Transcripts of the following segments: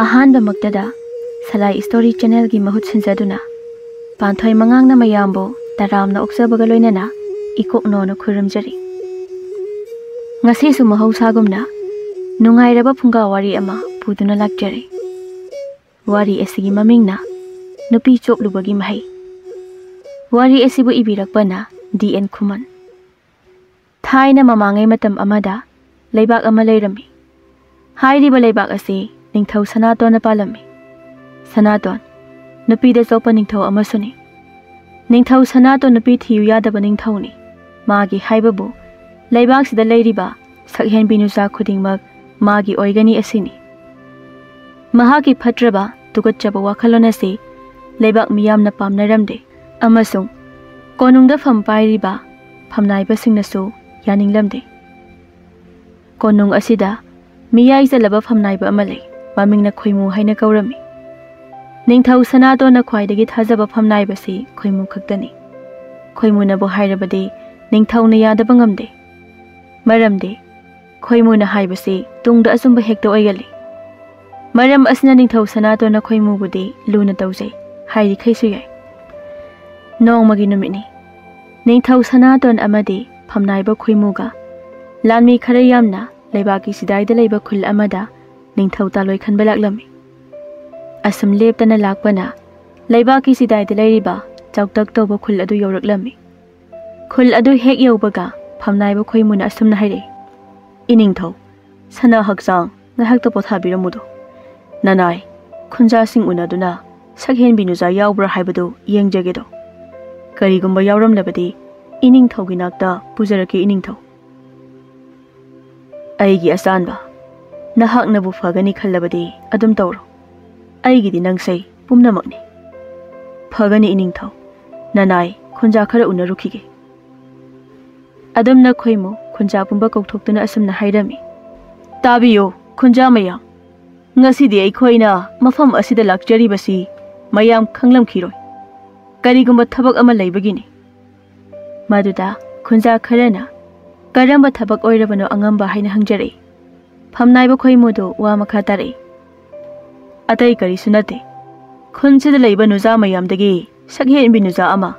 ꯑꯍꯥꯟꯕꯃꯛꯇꯗ ꯁꯂꯥꯏ story ꯆꯦꯅꯦꯜꯒꯤ ꯃꯍꯨꯠ ꯁꯤꯟꯖꯗꯨꯅ ꯄꯥꯟꯊꯣꯏ ꯃꯉꯥꯡꯅ ꯃꯌꯥꯝꯕꯨ ꯇꯔꯥꯝꯅ ꯑꯣꯛꯆꯕꯒ ꯂꯣꯏꯅꯅ ꯏꯀꯣꯛꯅꯣꯅ ꯈꯨꯔꯨꯝꯖꯔꯤ꯫ ꯉꯁꯤꯁꯨ ꯃꯍꯧꯁꯥꯒꯨꯝꯅ ꯅꯨꯡꯉꯥꯏꯔꯕ ꯐꯨꯡꯒꯥ ꯋꯥꯔꯤ ꯑꯃ ꯄꯨꯗꯨꯅ ꯂꯥꯛꯆꯔꯤ꯫ ꯋꯥꯔꯤ ꯑꯁꯤꯒꯤ ꯃꯃꯤꯡꯅ ꯅꯨꯄꯤ ꯆꯣꯞꯂꯨꯕꯒꯤ ꯃꯍꯩ꯫ ꯋꯥꯔꯤ ꯑꯁꯤꯕꯨ ꯏꯕꯤꯔꯛꯄꯅ ꯗꯤ.ꯑꯦꯟ. ꯈꯨꯃꯟ꯫ ꯊꯥꯏꯅ ꯃꯃꯥꯡꯉꯩ ꯃꯇꯝ ꯑꯃꯗ ꯂꯩꯕꯥꯛ ꯑꯃ ꯂꯩꯔꯝꯃꯤ꯫ ꯍꯥꯏꯔꯤꯕ ꯂꯩꯕꯥꯛ ꯑꯁꯤ ꯅꯤꯡꯊꯧ ꯁꯅꯥꯇꯣꯟꯅ ꯄꯥꯜꯂꯝꯃꯤ꯫ ꯁꯅꯥꯇꯣꯟ ꯅꯨꯄꯤꯗ ꯆꯣꯞꯄ ꯅꯤꯡꯊꯧ ꯑꯃꯁꯨꯅꯤ꯫ ꯅꯤꯡꯊꯧ ꯁꯅꯥꯇꯣꯟ ꯅꯨꯄꯤ ꯊꯤꯌꯨ ꯌꯥꯗꯕ ꯅꯤꯡꯊꯧꯅꯤ꯫ ꯃꯥꯒꯤ ꯍꯥꯏꯕꯕꯨ ꯂꯩꯕꯥꯛꯁꯤꯗ ꯂꯩꯔꯤꯕ ꯁꯛꯍꯦꯟꯕꯤ ꯅꯨꯆꯥ ꯈꯨꯗꯤꯡꯃꯛ ꯃꯥꯒꯤ ꯑꯣꯏꯒꯅꯤ ꯑꯁꯤꯅꯤ꯫ ꯃꯍꯥꯛꯀꯤ ꯐꯠꯇ꯭ꯔꯕ ꯇꯨꯀꯠꯆꯕ ꯋꯥꯈꯜꯂꯣꯟ ꯑꯁꯤ ꯂꯩꯕꯥꯛ ꯃꯤꯌꯥꯝꯅ ꯄꯥꯝꯅꯔꯝꯗꯦ ꯑꯃꯁꯨꯡ ꯀꯣꯅꯨꯡꯗ ꯐꯝ ꯄꯥꯏꯔꯤꯕ ꯐꯝꯅꯥꯏꯕꯁꯤꯡꯅꯁꯨ ꯌꯥꯅꯤꯡꯂꯝꯗꯦ꯫ ꯀꯣꯅꯨꯡ ꯑꯁꯤꯗ ꯃꯤꯌꯥꯏ ꯆꯜꯂꯕ ꯐꯝꯅꯥꯏꯕ ꯑꯃ ꯂꯩ꯫ ꯃꯃꯤꯡꯅ ꯈꯣꯏꯃꯨ ꯍꯥꯏꯅ ꯀꯧꯔꯝꯃꯤ꯫ ꯅꯤꯡꯊꯧ ꯁꯅꯥꯇꯣꯟꯅ ꯈ꯭ꯋꯥꯏꯗꯒꯤ ꯊꯥꯖꯕ ꯐꯝꯅꯥꯏꯕꯁꯤ ꯈꯣꯏꯃꯨ ꯈꯛꯇꯅꯤ꯫ ꯈꯣꯏꯃꯨꯅꯕꯨ ꯍꯥꯏꯔꯕꯗꯤ ꯅꯤꯡꯊꯧꯅ ꯌꯥꯗꯕ ꯉꯝꯗꯦ꯫ ꯃꯔꯝꯗꯤ ꯈꯣꯏꯃꯨꯅ ꯍꯥꯏꯕꯁꯤ ꯇꯨꯡꯗ ꯑꯆꯨꯝꯕ ꯍꯦꯛꯇ ꯑꯣꯏꯒꯜꯂꯤ꯫ ꯃꯔꯝ ꯑꯁꯤꯅ ꯅꯤꯡꯊꯧ ꯁꯅꯥꯇꯣꯟꯅ ꯈꯣꯏꯃꯨꯕꯨꯗꯤ ꯂꯨꯅ ꯇꯧꯖꯩ ꯍꯥꯏꯔꯤꯈꯩꯁꯨ ꯌꯥꯏ꯫ ꯅꯣꯡꯃꯒꯤ ꯅꯨꯃꯤꯠꯅꯤ꯫ ꯅꯤꯡꯊꯧ ꯁꯅꯥꯇꯣꯟ ꯑꯃꯗꯤ ꯐꯝꯅꯥꯏꯕ ꯈꯣꯏꯃꯨꯒ ꯂꯥꯟꯃꯤ ꯈꯔ ꯌꯥꯝꯅ ꯂꯩꯕꯥꯛꯀꯤ ꯁꯤꯗꯥꯏꯗ ꯂꯩꯕ ꯈꯨꯜ ꯑꯃꯗ ꯅꯤꯡꯊꯧ ꯇꯥꯂꯣꯏ ꯈꯟꯕ ꯂꯥꯛꯂꯝꯃꯤ꯫ ꯑꯁꯨꯝ ꯂꯦꯞꯇꯅ ꯂꯥꯛꯄꯅ ꯂꯩꯕꯥꯛꯀꯤ ꯁꯤꯗꯥꯏꯗ ꯂꯩꯔꯤꯕ ꯆꯥꯎꯇꯛ ꯇꯧꯕ ꯈꯨꯜ ꯑꯗꯨ ꯌꯧꯔꯛꯂꯝꯃꯤ꯫ ꯈꯨꯜ ꯑꯗꯨ ꯍꯦꯛ ꯌꯧꯕꯒ ꯐꯝꯅꯥꯏꯕ ꯈꯣꯏꯃꯨꯅ ꯑꯁꯨꯝꯅ ꯍꯥꯏꯔꯛꯏ, "ꯏꯅꯤꯡꯊꯧ, ꯁꯅꯥ ꯍꯛꯆꯥꯡ ꯉꯥꯏꯍꯥꯛꯇ ꯄꯣꯊꯥꯕꯤꯔꯝꯃꯨꯗꯣ꯫ ꯅꯅꯥꯏ ꯈꯨꯟꯖꯥꯁꯤꯡ ꯎꯅꯗꯨꯅ ꯁꯛꯍꯦꯟꯕꯤ ꯅꯨꯆꯥ ꯌꯥꯎꯕ꯭ꯔꯥ ꯍꯥꯏꯕꯗꯨ ꯌꯦꯡꯖꯒꯦꯗꯣ꯫ ꯀꯔꯤꯒꯨꯝꯕ ꯌꯥꯎꯔꯝꯂꯕꯗꯤ ꯏꯅꯤꯡꯊꯧꯒꯤ ꯅꯥꯛꯇ ꯄꯨꯖꯔꯛꯀꯦ ꯏꯅꯤꯡꯊꯧ꯫ ꯑꯩꯒꯤ ꯑꯆꯥꯟꯕ, ꯅꯍꯥꯛꯅꯕꯨ ꯐꯒꯅꯤ ꯈꯜꯂꯕꯗꯤ ꯑꯗꯨꯝ ꯇꯧꯔꯣ꯫ ꯑꯩꯒꯤꯗꯤ ꯅꯪꯁꯩ ꯄꯨꯝꯅꯃꯛꯅꯤ꯫ ꯐꯒꯅꯤ ꯏꯅꯤꯡꯊꯧ, ꯅꯅꯥꯏ ꯈꯨꯟꯖꯥ ꯈꯔ ꯎꯅꯔꯨꯈꯤꯒꯦ." ꯑꯗꯨꯝꯅ ꯈꯣꯏꯃꯨ ꯈꯨꯟꯖꯥ ꯄꯨꯝꯕ ꯀꯧꯊꯣꯛꯇꯨꯅ ꯑꯁꯨꯝꯅ ꯍꯥꯏꯔꯝꯃꯤ, "ꯇꯥꯕꯤꯌꯨ ꯈꯨꯟꯖꯥ ꯃꯌꯥꯝ, ꯉꯁꯤꯗꯤ ꯑꯩꯈꯣꯏꯅ ꯃꯐꯝ ꯑꯁꯤꯗ ꯂꯥꯛꯆꯔꯤꯕꯁꯤ ꯃꯌꯥꯝ ꯈꯪꯂꯝꯈꯤꯔꯣꯏ꯫ ꯀꯔꯤꯒꯨꯝꯕ ꯊꯕꯛ ꯑꯃ ꯂꯩꯕꯒꯤꯅꯤ." ꯃꯗꯨꯗ ꯈꯨꯟꯖꯥ ꯈꯔꯅ ꯀꯔꯝꯕ ꯊꯕꯛ ꯑꯣꯏꯔꯕꯅꯣ ꯑꯉꯝꯕ ꯍꯥꯏꯅ ꯍꯪꯖꯔꯛꯏ꯫ ꯐꯝꯅꯥꯏꯕ ꯈꯣꯏꯃꯨꯗꯨ ꯋꯥ ꯃꯈꯥ ꯇꯥꯔꯛꯏ, "ꯑꯇꯩ ꯀꯔꯤꯁꯨ ꯅꯠꯇꯦ, ꯈꯨꯟꯁꯤꯗ ꯂꯩꯕ ꯅꯨꯆꯥ ꯃꯌꯥꯝꯗꯒꯤ ꯁꯛꯍꯦꯟꯕꯤ ꯅꯨꯆꯥ ꯑꯃ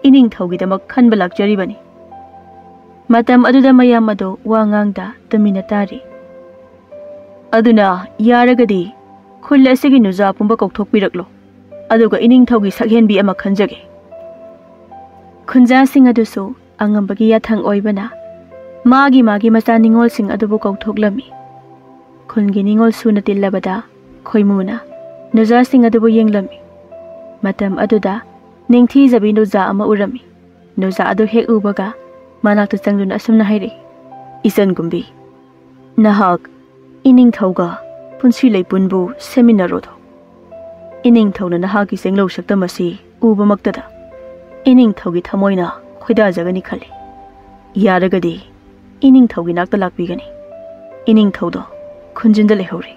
ꯏꯅꯤꯡꯊꯧꯒꯤꯗꯃꯛ ꯈꯟꯕ ꯂꯥꯛꯆꯔꯤꯕꯅꯤ." ꯃꯇꯝ ꯑꯗꯨꯗ ꯃꯌꯥꯝ ꯑꯗꯨ ꯋꯥ ꯉꯥꯡꯗ ꯇꯨꯃꯤꯟꯅ ꯇꯥꯔꯤ꯫ "ꯑꯗꯨꯅ ꯌꯥꯔꯒꯗꯤ ꯈꯨꯜ ꯑꯁꯤꯒꯤ ꯅꯨꯆꯥ ꯄꯨꯝꯕ ꯀꯧꯊꯣꯛꯄꯤꯔꯛꯂꯣ, ꯑꯗꯨꯒ ꯏꯅꯤꯡꯊꯧꯒꯤ ꯁꯛꯍꯦꯟꯕꯤ ꯑꯃ ꯈꯟꯖꯒꯦ." ꯈꯨꯟꯖꯥꯁꯤꯡ ꯑꯗꯨꯁꯨ ꯑꯉꯝꯕꯒꯤ ꯌꯥꯊꯪ ꯑꯣꯏꯕꯅ ꯃꯥꯒꯤ ꯃꯆꯥ ꯅꯤꯡꯉꯣꯜꯁꯤꯡ ꯑꯗꯨꯕꯨ ꯀꯧꯊꯣꯛꯂꯝꯃꯤ꯫ ꯈꯨꯟꯒꯤ ꯅꯤꯡꯉꯣꯜ ꯁꯨꯅ ꯇꯤꯜꯂꯕꯗ ꯈꯣꯏꯃꯨꯅ ꯅꯨꯆꯥꯁꯤꯡ ꯑꯗꯨꯕꯨ ꯌꯦꯡꯂꯝꯃꯤ꯫ ꯃꯇꯝ ꯑꯗꯨꯗ ꯅꯤꯡꯊꯤꯖꯕꯤ ꯅꯨꯆꯥ ꯑꯃ ꯎꯔꯝꯃꯤ꯫ ꯅꯨꯆꯥ ꯑꯗꯨ ꯍꯦꯛ ꯎꯕꯒ ꯃꯅꯥꯛꯇ ꯆꯪꯗꯨꯅ ꯑꯁꯨꯝꯅ ꯍꯥꯏꯔꯛꯏ, "ꯏꯆꯟꯒꯨꯝꯕꯤ, ꯅꯍꯥꯛ ꯏꯅꯤꯡꯊꯧꯒ ꯄꯨꯟꯁꯤ ꯂꯩꯄꯨꯟꯕꯨ ꯁꯦꯝꯃꯤꯟꯅꯔꯣꯗꯣ꯫ ꯏꯅꯤꯡꯊꯧꯅ ꯅꯍꯥꯛꯀꯤ ꯆꯦꯡꯂꯧ ꯁꯛꯇꯝ ꯑꯁꯤ ꯎꯕꯃꯛꯇꯗ ꯏꯅꯤꯡꯊꯧꯒꯤ ꯊꯃꯣꯏꯅ ꯈꯣꯏꯗꯥꯖꯒꯅꯤ ꯈꯜꯂꯤ꯫ ꯌꯥꯔꯒꯗꯤ ꯏꯅꯤꯡꯊꯧꯒꯤ ꯅꯥꯛꯇ ꯂꯥꯛꯄꯤꯒꯅꯤ꯫ ꯏꯅꯤꯡꯊꯧꯗꯣ ꯈꯨꯟꯖꯤꯟꯗ ꯂꯩꯍꯧꯔꯤ."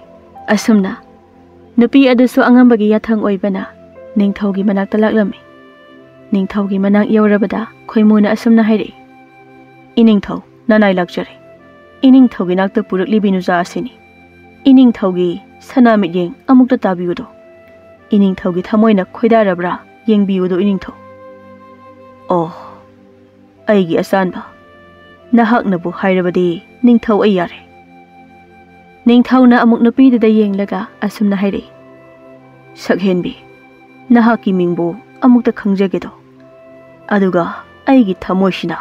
ꯑꯁꯨꯝꯅ ꯅꯨꯄꯤ ꯑꯗꯨꯁꯨ ꯑꯉꯝꯕꯒꯤ ꯌꯥꯊꯪ ꯑꯣꯏꯕꯅ ꯅꯤꯡꯊꯧꯒꯤ ꯃꯅꯥꯛꯇ ꯂꯥꯛꯂꯝꯃꯤ꯫ ꯅꯤꯡꯊꯧꯒꯤ ꯃꯅꯥꯛ ꯌꯧꯔꯕꯗ ꯈꯣꯏꯃꯨꯅ ꯑꯁꯨꯝꯅ ꯍꯥꯏꯔꯛꯏ, "ꯏꯅꯤꯡꯊꯧ, ꯅꯅꯥꯏ ꯂꯥꯛꯆꯔꯦ꯫ ꯏꯅꯤꯡꯊꯧꯒꯤ ꯅꯥꯛꯇ ꯄꯨꯔꯛꯂꯤꯕꯤ ꯅꯨꯆꯥ ꯑꯁꯤꯅꯤ꯫ ꯏꯅꯤꯡꯊꯧꯒꯤ ꯁꯅꯥ ꯃꯤꯠꯌꯦꯡ ꯑꯃꯨꯛꯇ ꯇꯥꯕꯤꯌꯨꯗꯣ꯫ ꯏꯅꯤꯡꯊꯧꯒꯤ ꯊꯃꯣꯏꯅ ꯈꯣꯏꯗꯥꯔꯕ꯭ꯔꯥ ꯌꯦꯡꯕꯤꯌꯨꯗꯣ ꯏꯅꯤꯡꯊꯧ." "ꯑꯣ, ꯑꯩꯒꯤ ꯑꯆꯥꯟꯕ, ꯅꯍꯥꯛꯅꯕꯨ ꯍꯥꯏꯔꯕꯗꯤ ꯅꯤꯡꯊꯧ ꯑꯩ ꯌꯥꯔꯦ." ꯅꯤꯡꯊꯧꯅ ꯑꯃꯨꯛ ꯅꯨꯄꯤꯗꯨꯗ ꯌꯦꯡꯂꯒ ꯑꯁꯨꯝꯅ ꯍꯥꯏꯔꯛꯏ, "ꯁꯛꯍꯦꯟꯕꯤ, ꯅꯍꯥꯛꯀꯤ ꯃꯤꯡꯕꯨ ꯑꯃꯨꯛꯇ ꯈꯪꯖꯒꯦꯗꯣ꯫ ꯑꯗꯨꯒ ꯑꯩꯒꯤ ꯊꯃꯣꯏꯁꯤꯅ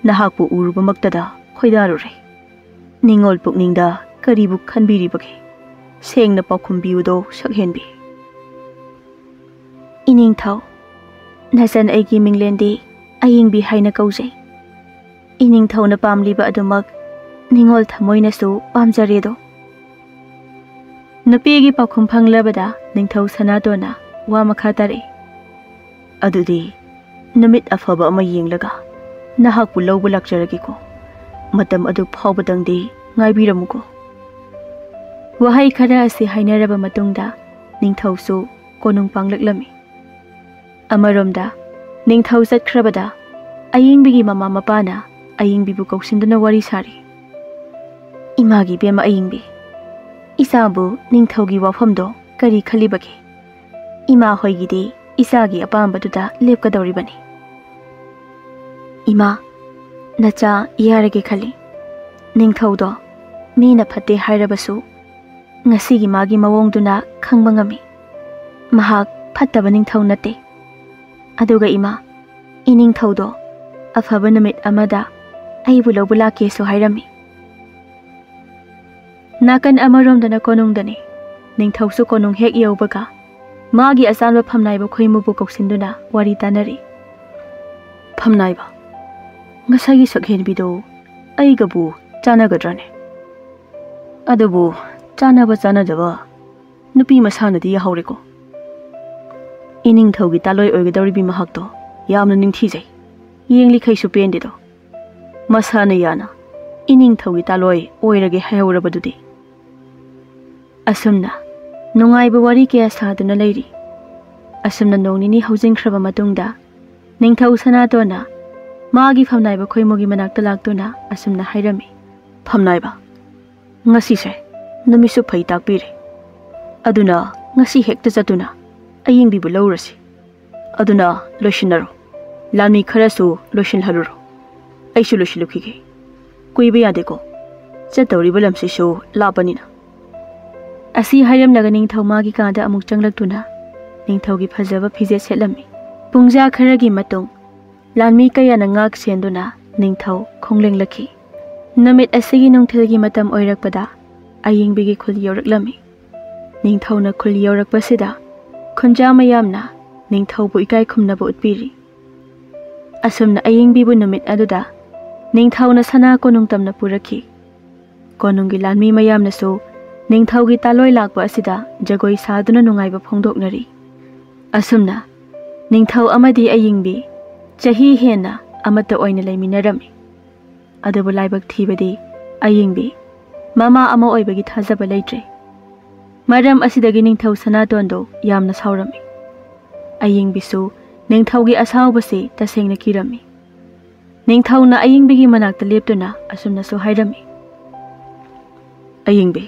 ꯅꯍꯥꯛꯄꯨ ꯎꯔꯨꯕꯃꯛꯇꯗ ꯈꯣꯏꯗꯥꯔꯨꯔꯦ꯫ ꯅꯤꯡꯉꯣꯜ ꯄꯨꯛꯅꯤꯡꯗ ꯀꯔꯤꯕꯨ ꯈꯟꯕꯤꯔꯤꯕꯒꯦ? ꯁꯦꯡꯅ ꯄꯥꯎꯈꯨꯝ ꯄꯤꯌꯨꯗꯣ ꯁꯛꯍꯦꯟꯕꯤ." "ꯏꯅꯤꯡꯊꯧ, ꯅꯆꯟ ꯑꯩꯒꯤ ꯃꯤꯡꯂꯦꯟꯗꯤ ꯑꯌꯤꯡꯕꯤ ꯍꯥꯏꯅ ꯀꯧꯖꯩ꯫ ꯏꯅꯤꯡꯊꯧꯅ ꯄꯥꯝꯂꯤꯕ ꯑꯗꯨꯃꯛ ꯅꯤꯡꯉꯣꯜ ꯊꯃꯣꯏꯅꯁꯨ ꯄꯥꯝꯖꯔꯦꯗꯣ." ꯅꯨꯄꯤꯒꯤ ꯄꯥꯎꯈꯨꯝ ꯐꯪꯂꯕꯗ ꯅꯤꯡꯊꯧ ꯁꯅꯥꯇꯣꯟꯅ ꯋꯥ ꯃꯈꯥ ꯇꯥꯔꯛꯏ, "ꯑꯗꯨꯗꯤ ꯅꯨꯃꯤꯠ ꯑꯐꯕ ꯑꯃ ꯌꯦꯡꯂꯒ ꯅꯍꯥꯛꯄꯨ ꯂꯧꯕ ꯂꯥꯛꯆꯔꯒꯦꯀꯣ꯫ ꯃꯇꯝ ꯑꯗꯨ ꯐꯥꯎꯕꯗꯪꯗꯤ ꯉꯥꯏꯕꯤꯔꯝꯃꯨꯀꯣ." ꯋꯥꯍꯩ ꯈꯔ ꯑꯁꯤ ꯍꯥꯏꯅꯔꯕ ꯃꯇꯨꯡꯗ ꯅꯤꯡꯊꯧꯁꯨ ꯀꯣꯅꯨꯡ ꯄꯥꯡꯂꯛꯂꯝꯃꯤ꯫ ꯑꯃꯔꯣꯝꯗ ꯅꯤꯡꯊꯧ ꯆꯠꯈ꯭ꯔꯕꯗ ꯑꯌꯤꯡꯕꯤꯒꯤ ꯃꯃꯥ ꯃꯄꯥꯅ ꯑꯌꯤꯡꯕꯤꯕꯨ ꯀꯧꯁꯤꯟꯗꯨꯅ ꯋꯥꯔꯤ ꯁꯥꯔꯤ, "ꯏꯃꯥꯒꯤ ꯏꯕꯦꯝꯃ ꯑꯌꯤꯡꯕꯤ, इसाबु निंगथौगी वाफमदो करी खलिबगे इमा होइगिदी इसागी अपांबदुदा लेपकदौरिबनी इमा नचा यारगे खली निंगथौदो मीना फते हाइरबसु ngasi gi magi mawong duna khangba ngami mahak phattaba ningthau nate aduga ima ining thaudo afaba namit amada ai bulo bula ke so hairami nakan amarom dana konung dani ningthau su konung hek yobaga magi asanba phamnai ba khoimu bu koksinduna wari tanari phamnai ba ngasagi sakhen bido ai gabu chanagadrane adubu चानब चानजब नुपी मसानदी याहौरेको इनिंग थौगी तालोय ओइगदौरिबी महक्तो यामना निंगथीजै येंगलिखैसु पेंदेदो मसाना याना इनिंग थौगी तालोय ओइरगे हायौरबदुदी असुमना नुंगाइबा वारी के सादुना लैरी असुमना नोंनिनी हौजिंख्रबा मतुंगदा निंगथौ सनातोना मागी फमनाइबा खोइमोगी मनाक्ता लाक्तोना असुमना हाइरमी फमनाइबा ngasiसे नमिसु फै ताकपिरे अदुना ngasi hekta chatuna aying bibu lawrasi aduna loishinaro lami kharasu loishin haluro aisu loishilukige kuiba yadeko chatawri balamsi shu lapanina asi hairam laga ningthau magi kada amuk changlaktuna ningthaugi phajaba phije setlami pungja kharagi matung lami kayana ngak senduna ningthau khongleng lakhi namit asigi nungthilgi matam oirakpada aying bigi khul yoraklami ningthauna khul yorakpasida khunja mayamna ningthaubu ikai khumnabu utpiri asumna aying bibu namit aduda ningthauna sana konung tamna purakhi konunggi lanmi mayamna so ningthaugi taloi lakpa asida jagoi saduna nungaiba phongdoknari asumna ningthau amadi aying bi chahi hena amata oina leiminarami adubu laibak thibadi aying bi mama ama oibagi thajaba leitre maram asidagi ningthau sanatondo yamna saurami aying bisu ningthaugi asawbase tasengna kirami ningthauna aying bigi manakta leptuna asumna so hairami aying bi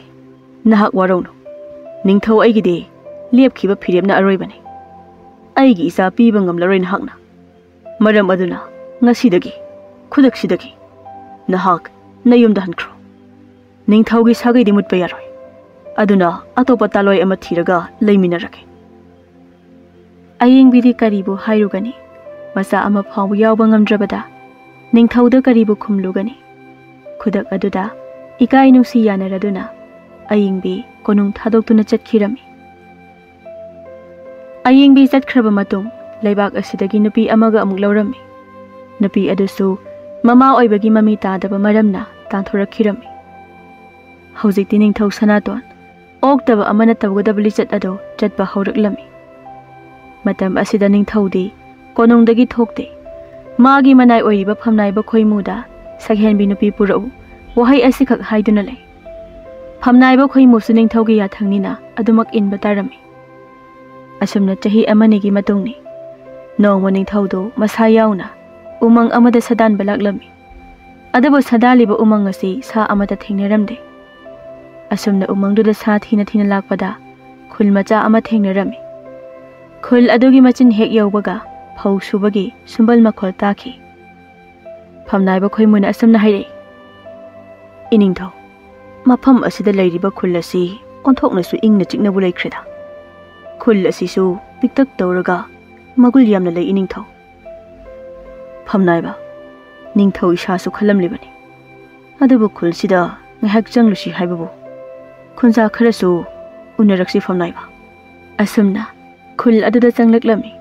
nahak warauno ningthau aigide lepkhiba phiremna aroibani aigi isa piba ngamlaroin hakna maram aduna ngasidagi khudaksidagi nahak nayumda hankro ningthaugi sagai di mutpa yaroi aduna atopa taloi ama thiraga leiminarake aying bidi karibu hairugani masa ama phawu yawba ngamdrabada ningthauda karibu khumlugani khudak aduda ikai nusi yanaraduna aying bi konung thadoktuna chatkirami aying bi chatkraba matung leibak asidagi nupi amaga amuk lawrami nupi adusu mama oibagi mami tadaba maramna tanthorakhirami हौजिक्ति Ningthou सनातोन ओक्तबा अमना तबगदबली चट अदो चटबा हौरक्लमी मतम असिदा निंगथौदी कोनुंगदगी थोकते मागी मनाय ओइरिबा फमनाइबा खोइमुदा सगहेनबी नुपी पुरौ वहै असिखक हाइदुना ले फमनाइबा खोइमुसु निंगथौगी याथंगनिना अदुमक इनबा तारमी असुमना चही अमनिगी मतुंगनी नोंगमा निंगथौदो मसा याउना उमंग अमदा सदान बलाक्लमी adobo सदालिबा उमंग असि सा अमदा थेंगनेरमदे असुमना उमंगदुदा सा थीना थीना लाकपदा खुल मचा अमा थेंगनरमी खुल अदुगी मचिन हेक यौबगा फौ सुबगी सुंबल मखोल ताखी फमनाइबा खोइमुना असुमना हाइरे इनिंगथौ मफम असिदा लैरिबा खुल असि ओंथोकनसु इंगना चिकनाबु लैख्रेदा खुल असिसु पिक्तक तौरगा मगुल यामना लै इनिंगथौ फमनाइबा Ningthou इसासु खलमलिबनी अदुबु खुलसिदा ngahak changlusi haibabu khunja kharasu unaraksi famnaiba asumna khul aduda changlaklami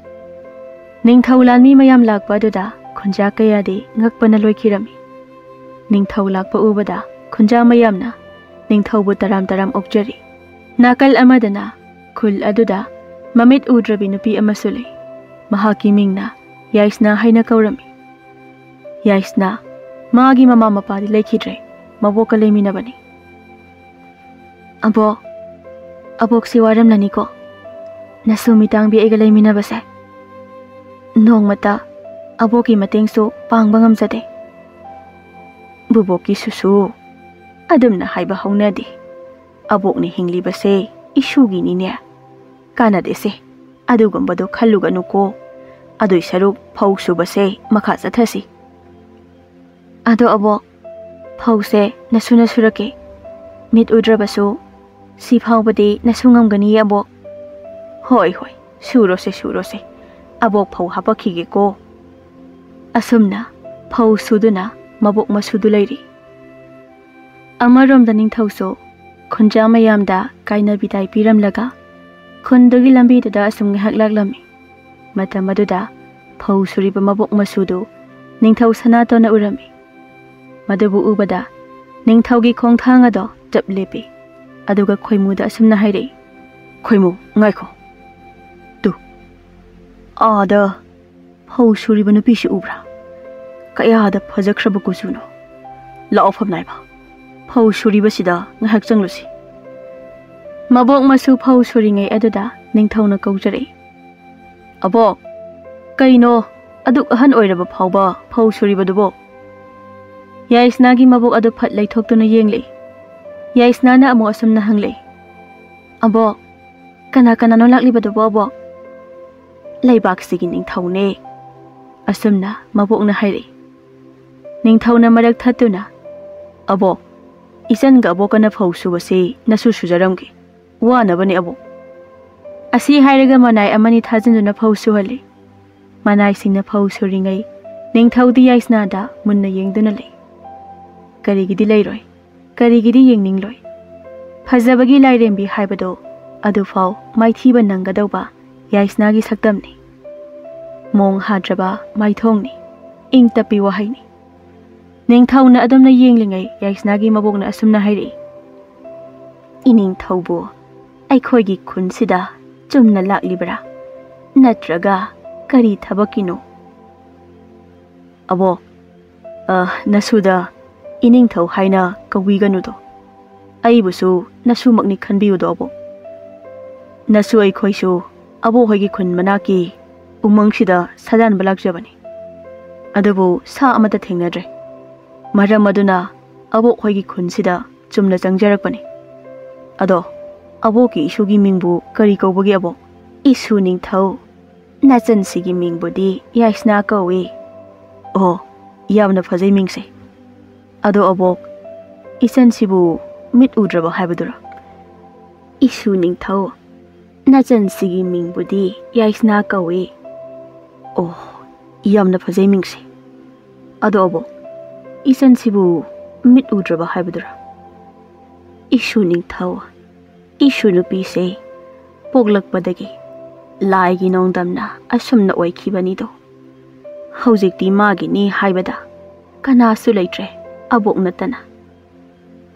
ningthau lanmi mayam lakpa aduda khunja kayade ngakpana loikhirami ningthau lakpa ubada khunja mayamna ningthau bu taram taram okjari nakal amadana khul aduda mamit udrabi nupi amasule mahaki mingna yaisna haina kaurami yaisna magi mama mapadi leikhidre maboka leiminabani abo abok si waram nani ko nasu mitang bi aiga leiminabase nongmata aboki mateng so pangba ngamjade buboki susu adumna haiba haunadi abokni hinglibase isuginine kanadese adugumbado khalluganuko adoi saruk phau subase makha chathasi ado abok phause nasuna surake mit udrabasu si phawbadi nasungamgani abok hoi hoi surose abok phau hapakhige ko asumna phau suduna mabok masudu lairi amarom da ningthauso khunja mayamda kaina bidai piramlaga khundagi lambi da asum ngahak laklami matam aduda phau suriba mabok masudu ningthau sanatona urami madubu ubada ningthaugi khongthang ado jap lepi aduga khoimuda asumna hairei khoimu ngaikho tu ada phau suriba nupi shi ubra kaya da phajakraba kusuno la ofam naiba phau suriba sida ngahak changlusi mabok masu phau suringai aduda ningthauna kaujare abok kaino aduk ahan oiraba phauba phau suriba dubo yaisnagi mabok adu phat laithoktuna yengle yaisnana amu asumna hangle abok kana no lakliba dubo abok laibak sigi ningthaune asumna mabokna haire ningthauna marak thatuna abok isan ga abokana phau subase nasu sujaramge wana bani abok asi hairaga manai amani thajinduna phau suhale manai singna phau suringai ningthaudi yaisna da munna yengduna le karigidi leiroi karigidi yengningloi phajabagi lairembi haibado adu phau maithiba nangadauba yaisna gi saktamni mong hadraba maithongni ingtapi wahaini ningthauna adamna yenglingai yaisna gi mabokna asumna hairi ining thaubo aikhoigi khunsida chumna laklibra natraga kari thabakino abo nasuda ining thau haina kawiganudo aibusu nasumakni khanbiudo abo nasu aikhoisu abo hoigi khun manaki umangshida sadan balakjabani adubu sa amata thengnadre maram aduna abo hoigi khunsida chumna changjarakpani ado abo ki isugi mingbu kari kawbagi abo isu ningthau nachan sigi mingbudi yaisna kawi oh yamna phajai mingse ado abo isan sibu mit udraba haibadura isu ningthau nachan sigi mingbudi yaisna kawi oh yamna phajai mingse ado abo isan sibu mit udraba haibadura isu ningthau isu nupi se poglakpadagi laigi nongdamna asumna oikhibani do haujikti magi ni haibada kana su leitre abok natana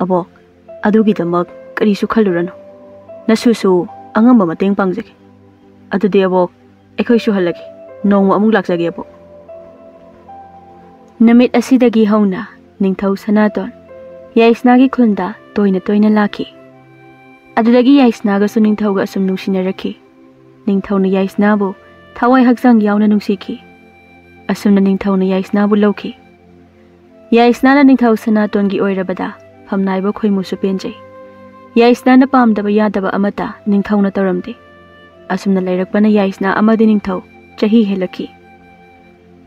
abok adugi damak kari su khalurano nasusu angamba mateng pangjage adudi abok ekhoi su halagi nongma amuk lakjage abok namit asidagi hauna ningthau sanaton yaisnagi khunda toina laki adudagi yaisnaga su ningthauga asum nungsinaraki ningthauna yaisnabu thawai hakjang yauna nungsiki asumna ningthauna yaisnabu lawki yaisnana ningthau sanatongi oirabada phamnaiba khoimusu penjai yaisnana pamdaba yadaba amata ningthauna taramde asumna lairakpana yaisna amadi ningthau chahi helaki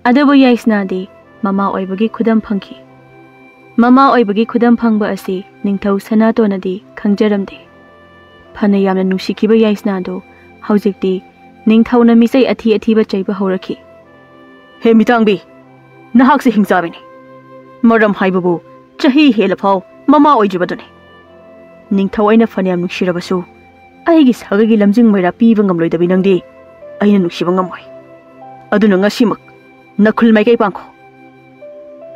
adabu yaisna di mama oibagi khudam phangki mama oibagi khudam phangba asi ningthau sanatonadi khangjaramde phana yamna nungsikiba yaisna do haujikti ningthauna misai athi ba chaiba horaki he mitangbi nahak se hingjabini maram haibabu chahi helafau mama oijibadune ningthau aina phanyam nungsirabasu aigi sagagi lamjing maira piba ngamloidabi nangdi aina nungsiba ngamoi aduna ngasimak nakhul mai kai pangkho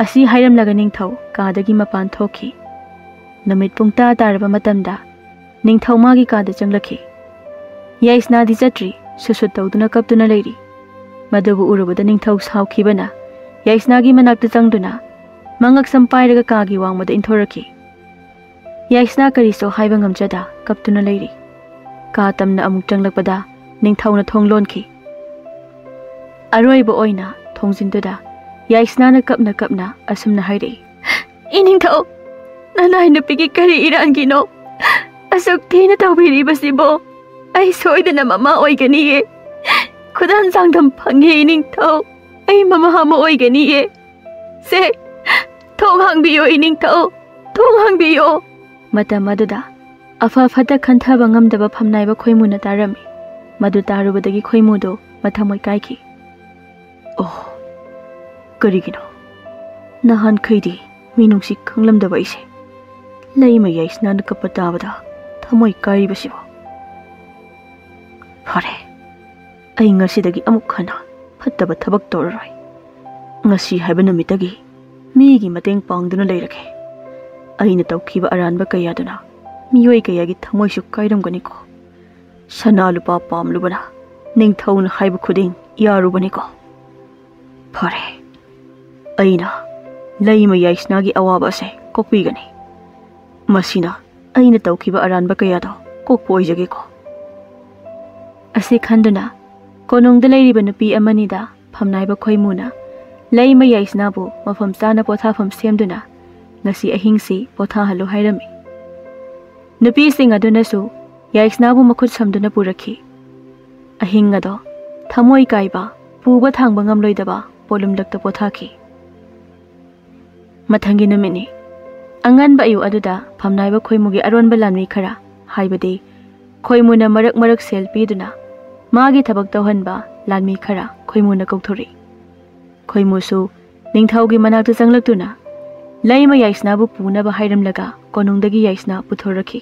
asi hairam laga ningthau kadagi mapan thoki namit pungta taraba matamda ningthau magi kada changlaki yaisna di chatri susut tawduna kaptuna leiri madubu urubada ningthau saukhibana yaisna gi manakta changduna mangak sampairaga kagi wangmada inthoraki yaisna kari so haiba ngamjada kaptuna leiri ka tamna amuk changlakpada ningthauna thonglonki aroiba oina thongjinduda yaisna na kapna asumna hairei iningthau nanai nupigi kari irangino asuk thina tawbiribasibo ai soidana mama oiganiye khudan sangdam phanghe iningthau ai mama hama oiganiye se thong hangbiyo iningthau thong hangbiyo matam aduda afa fata khanthaba ngamdaba phamnaiba khoimuna tarami madu tarubadagi khoimudo mathamoi kaikhi oh karigino nahan khaidi minungsi khanglamdaba ise leima yaisna na kapatabada thamoi karibasibo fare ai ngasidagi amuk khana fattaba thabak torroi ngasi haiba numitagi migi mateng pangduna leirake aina tawkhiba aranba kayaduna miyoi kayagi thamoi su kairamgani ko sana lupa pamlubana ningthauna haiba khuding yarubani ko fare aina leima yaisnagi awaba ase kokpigani masina aina tawkhiba aranba kayado kokpoijage ko ase khanduna konongda leiriba nupi amanida phamnaiba khoimuna leima yaisnabu mafam chana pothafam semduna ngasi ahingsi pothahalu hairami nupi sing adunasu yaisnabu makhut samduna purakhi ahing ado thamoi kaiba puba thangba ngamloidaba polumlakta pothakhi mathangi numini anganba ayu aduda phamnaiba khoimugi aronba lanmi khara haibade khoimuna marak marak sel piduna magi thabak tawhanba lanmi khara khoimuna kauthori khoimusu ningthaugi manakta changlaktuna leima yaisnabu punaba hairamlaga konungdagi yaisna puthorakhi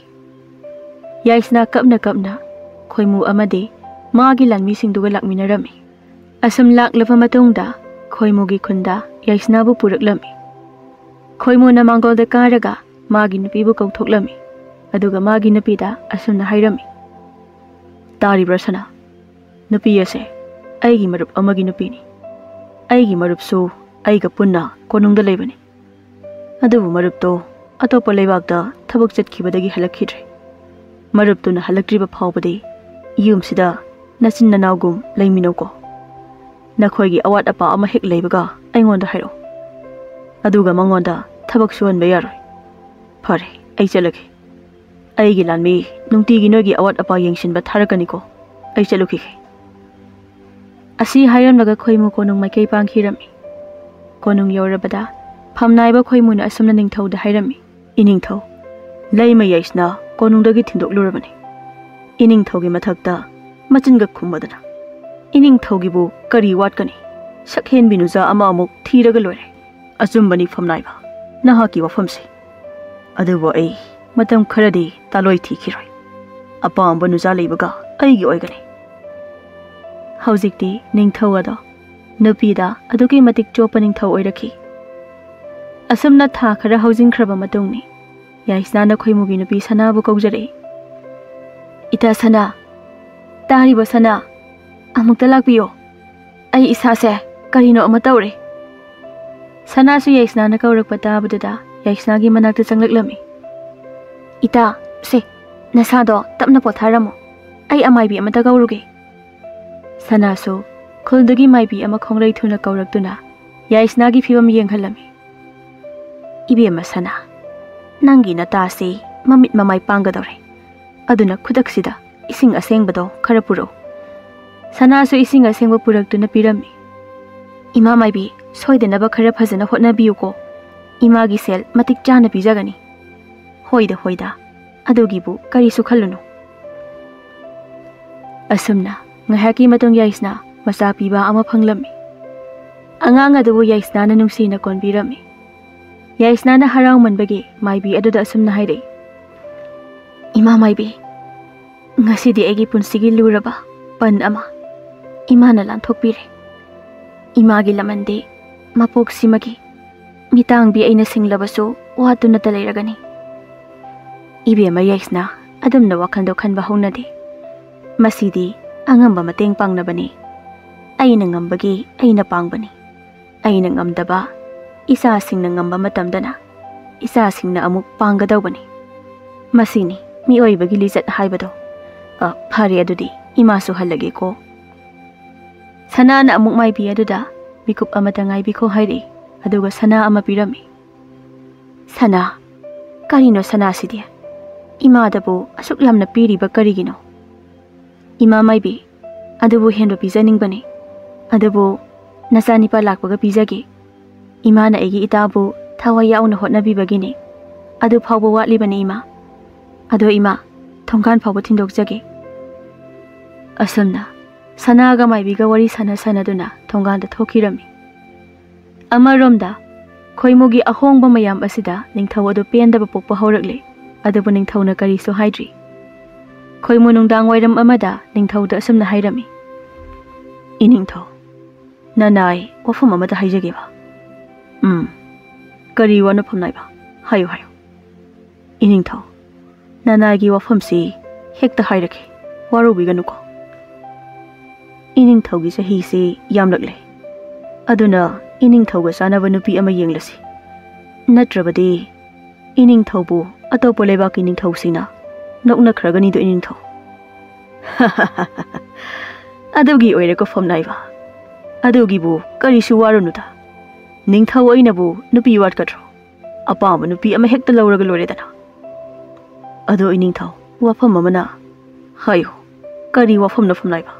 yaisna kapna khoimu amade magi lanmi singduga lakminarami asam laklaba matungda khoimugi khunda yaisnabu puraklami khoimuna mangolda karaga magi nupibu kauthoklami aduga magi nupida asumna hairami taribra sana nupi ase aigi marup amagi nupini aigi marup su aiga punna konungda leibani adubu marup to atopa leibakda thabak chatkibadagi halakhidre marup tuna halakriba phawbadi yumsida nachin nanawgum leiminoko nakhoigi awat apa ama hek leibaga aingonda hairo aduga mangonda thabak suanba yaroi phare ai chalake aigi lanmi nungtigi nogi awat apa yengsinba tharakani ko ai chaluki asi hairamlaga khoimu konung maikei pangkhirami konung yorabada phamnaiba khoimuna asumna ningthauda hairami iningthau leima yaisna konungdagi thindok-lurabani iningthaugi mathakta machinga khummadana iningthaugibu kari watkani sakhen binuja ama amuk thiraga loire achumbani phamnaiba nahaki wafamse adubo ai matam kharadi taloi thikhiroi apamba nuja leibaga aigi oigani haujikti ningthau ado nupida adugi matik chopa ningthau oirakhi asumna tha khara haujingkhraba matungni yaisna khoimugi nupi sanabu kaujare ita sana tariba sana amukta lakbiyo ai isase karino ama tawre sana su yaisna kaurak patabudada yaisna gi manakta changlaklami ita se nasado tapna potharamo ai amaibi amata gauruge sana su khuldugi maibi ama khongrei thuna kauraktuna yaisna gi phibam yenghalami ibema sana nangi natasi mamit mamai pangadore aduna khudaksida ising asengbado khara puro sana su ising asengba puraktuna pirami ima maibi soidanaba khara phajana hotnabiyuko ima gi sel matik chana pijagani hoida adugibu kari su khallunu asumna ngahaki matung yaisna macha piba ama phanglami angang adubu yaisna na nungsina konbirami yaisna na harau manbagi maibi aduda asumna hairei ima maibi ngasidi egi punsigi luraba pan ama imana lanthokpire imagi lamande mapok simagi mitangbi aina singlabasu watuna talairagani ibema yaisna adumna wakhaldo khanba haunade masidi angamba mateng pangnabani aina ngambagi aina pangbani aina ngamdaba isa singna ngamba matamdana isa singna amuk panggadawbani masini mi oibagi lijat haibado phari adudi imasu halage ko sana na amuk mai bi aduda mikup amata ngai bi ko hairi aduga sana ama pirami sana karino sana sidia Imadabo asuk yamna piriba karigino. Ima maibi adubu hendu pizaningbani. Adubu nasanipa lakbaga pizagi. Ima na egi itabu thawai yauna hotnabibagini. Adu phawba watlibani ima. Ado ima thongkan phawba thindokjagi. Asumna sanaga maibiga wari sanaduna thongkan da thokirami. Amaromda khoimugi ahongba mayam asida ningthau adu pendaba pokpa haurakle. Adubu ningthauna kariso haidri. Khoimu nungdang wairam amada ningthauda asumna hairami. Iningthau nanai wafam amada haijageba. Kari wana phamnaiba hayo hayo. Iningthau nanagi wafamsi hekta hairake warubiganuko. Iningthaugi sahisi yamlakle. Aduna iningthauga sanaba nupi ama yenglasi. Natrabadi iningthaubu ataupa leibaki ningthausina noknakragani do iningthau. Adugi oireko famnaiba. Adugibu karisu warunuta. Ningthau ainabu nupi watkatro. Apamba nupi ama hekta lauraga loredana. Ado iningthau wafam amana hayo kari wafam na famnaiba.